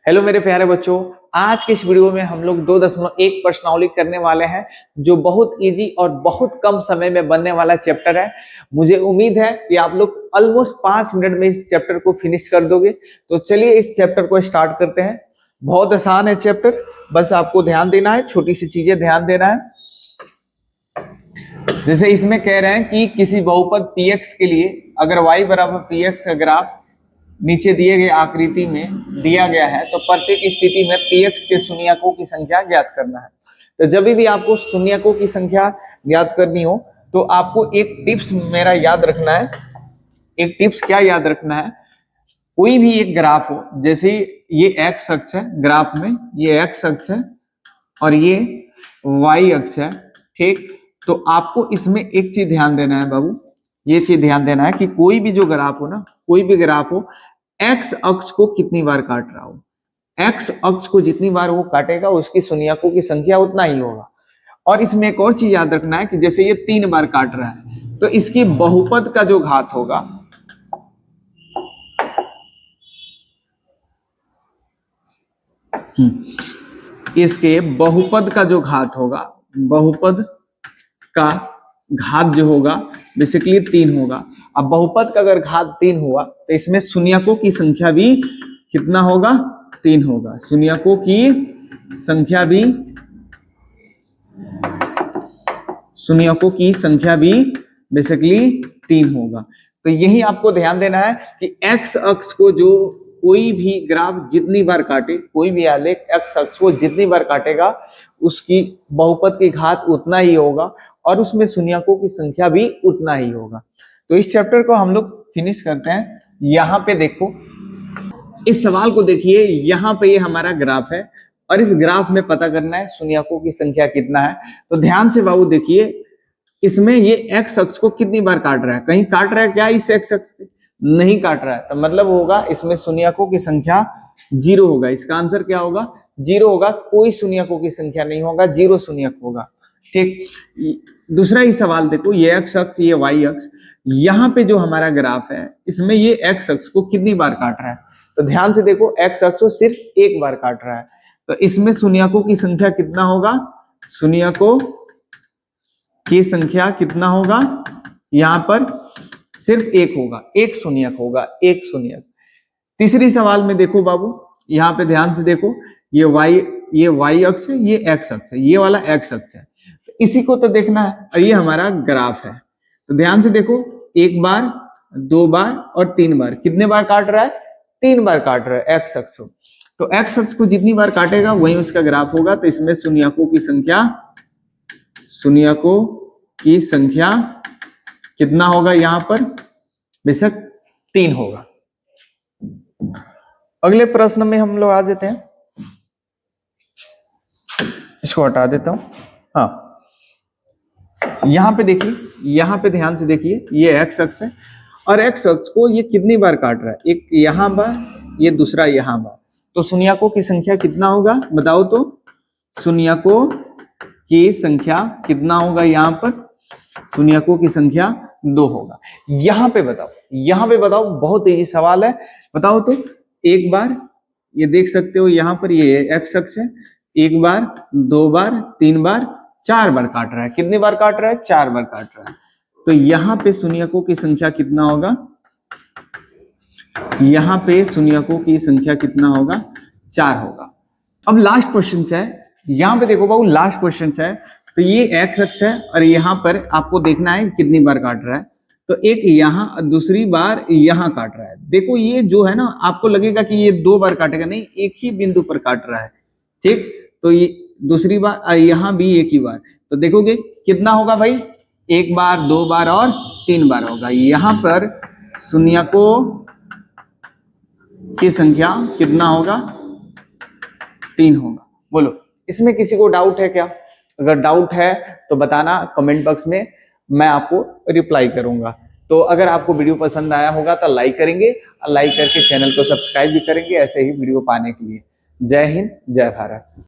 Hello मेरे प्यारे बच्चों, आज के इस वीडियो में हम लोग 2.1 प्रश्नावली करने वाले हैं जो बहुत इजी और बहुत कम समय में बनने वाला चैप्टर है। मुझे उम्मीद है कि आप लोग ऑलमोस्ट 5 मिनट में इस चैप्टर को फिनिश कर दोगे। तो चलिए इस चैप्टर को स्टार्ट करते हैं। बहुत आसान है चैप्टर, बस आपको ध्यान देना है, छोटी सी चीजें ध्यान देना है। जैसे इसमें कह रहे हैं कि किसी बहुपद px के लिए अगर y बराबर px का ग्राफ नीचे दिए गए आकृति में दिया गया है तो प्रत्येक स्थिति में px के शून्यकों की संख्या ज्ञात करना है। तो जब भी आपको शून्यकों की संख्या ज्ञात करनी हो तो आपको एक टिप्स मेरा याद रखना है। एक टिप्स क्या याद रखना है, कोई भी एक ग्राफ हो, जैसे ये x अक्ष है, ग्राफ में ये x अक्ष है और ये y अक्ष है, ठीक। तो आपको इसमें एक चीज ध्यान देना है बाबू, ये चीज ध्यान देना है कि कोई भी जो ग्राफ हो ना, कोई भी ग्राफ हो, एक्स अक्ष को कितनी बार काट रहा हो, एक्स अक्ष को जितनी बार वो काटेगा उसकी शून्यकों की संख्या उतना ही होगा। और इसमें एक और चीज याद रखना है कि जैसे ये 3 बार काट रहा है तो इसकी बहुपद का जो घात होगा, इसके बहुपद का जो घात होगा, बहुपद का घात जो होगा बेसिकली 3 होगा। अब बहुपद का अगर घात 3 हुआ तो इसमें शून्यकों की संख्या भी कितना होगा, 3 होगा। शून्यकों की संख्या भी, शून्यकों की संख्या भी बेसिकली 3 होगा। तो यही आपको ध्यान देना है कि एक्स अक्ष को जो कोई भी ग्राफ जितनी बार काटे, कोई भी आलेख एक्स अक्ष को जितनी बार काटेगा उसकी बहुपद की घात उतना ही होगा और उसमें शून्यकों की संख्या भी उतना ही होगा। तो इस चैप्टर को हम लोग फिनिश करते हैं। यहाँ पे देखो, इस सवाल को देखिए, यहाँ पे ये हमारा ग्राफ है और इस ग्राफ में पता करना है शून्यकों की संख्या कितना है। तो ध्यान से बाबू देखिए, इसमें ये एक्स अक्ष को कितनी बार काट रहा है, कहीं काट रहा है क्या इस एक्स अक्ष पे, नहीं काट रहा है, तो मतलब होगा इसमें शून्यकों की संख्या 0 होगा। इसका आंसर क्या होगा, 0 होगा। कोई शून्यकों की संख्या नहीं होगा, 0 शून्यक होगा, ठीक। दूसरा ही सवाल देखो, ये एक्स अक्ष, ये वाई अक्ष, यहाँ पे जो हमारा ग्राफ है इसमें ये एक्स अक्ष को कितनी बार काट रहा है, तो ध्यान से देखो, एक्स अक्ष को सिर्फ 1 बार काट रहा है। तो इसमें शून्यकों की संख्या कितना होगा, शून्यकों की संख्या कितना होगा, यहाँ पर सिर्फ 1 होगा, 1 शून्यक होगा, 1 शून्यक। तीसरी सवाल में देखो बाबू, यहाँ पे ध्यान से देखो, ये वाई अक्ष है, ये एक्स अक्ष है, ये वाला एक्स अक्ष है, तो इसी को तो देखना है और ये हमारा ग्राफ है। तो ध्यान से देखो, 1 बार, 2 बार और 3 बार, कितने बार काट रहा है, 3 बार काट रहा है एक्स अक्ष को। तो एक्स अक्ष को जितनी बार काटेगा वही उसका ग्राफ होगा। तो इसमें शून्यकों की संख्या, शून्यकों की संख्या कितना होगा, यहाँ पर बेशक 3 होगा। अगले प्रश्न में हम लोग आ जाते हैं, इसको हटा देता हूं। हाँ, यहां पे देखिए, यहां पे ध्यान से देखिए, ये एक्स अक्ष है और एक्स अक्ष को ये कितनी बार काट रहा है, एक यहां बार, ये दूसरा यहां बार। तो शून्यकों की संख्या कितना होगा बताओ, तो शून्यकों की संख्या कितना होगा, यहां पर शून्यकों की संख्या 2 होगा। यहां पे बताओ, यहां पे बताओ, बहुत इजी सवाल है, बताओ तो। 1 बार, ये देख सकते हो यहाँ पर ये एक्स अक्ष है, 1 बार, 2 बार, 3 बार, 4 बार काट रहा है। कितनी बार काट रहा है, 4 बार काट रहा है। तो यहाँ पे शून्यकों की संख्या कितना होगा, यहाँ पे शून्यकों की संख्या कितना होगा, 4 होगा। अब लास्ट क्वेश्चन है, यहाँ पे देखो बाबू, लास्ट क्वेश्चन है। तो ये एक्स अक्ष है और यहाँ पर आपको देखना है कितनी बार काट रहा है। तो एक यहाँ, दूसरी बार यहाँ काट रहा है। देखो ये जो है ना, आपको लगेगा कि ये 2 बार काटेगा, नहीं, एक ही बिंदु पर काट रहा है, ठीक। तो ये दूसरी बार, यहाँ भी एक ही बार, तो देखोगे कितना होगा भाई, 1 बार, 2 बार और 3 बार होगा। यहाँ पर शून्यकों की संख्या कितना होगा, 3 होगा। बोलो, इसमें किसी को डाउट है क्या? अगर डाउट है तो बताना कमेंट बॉक्स में, मैं आपको रिप्लाई करूंगा। तो अगर आपको वीडियो पसंद आया होगा तो लाइक करेंगे, लाइक करके चैनल को सब्सक्राइब भी करेंगे ऐसे ही वीडियो पाने के लिए। जय हिंद, जय भारत।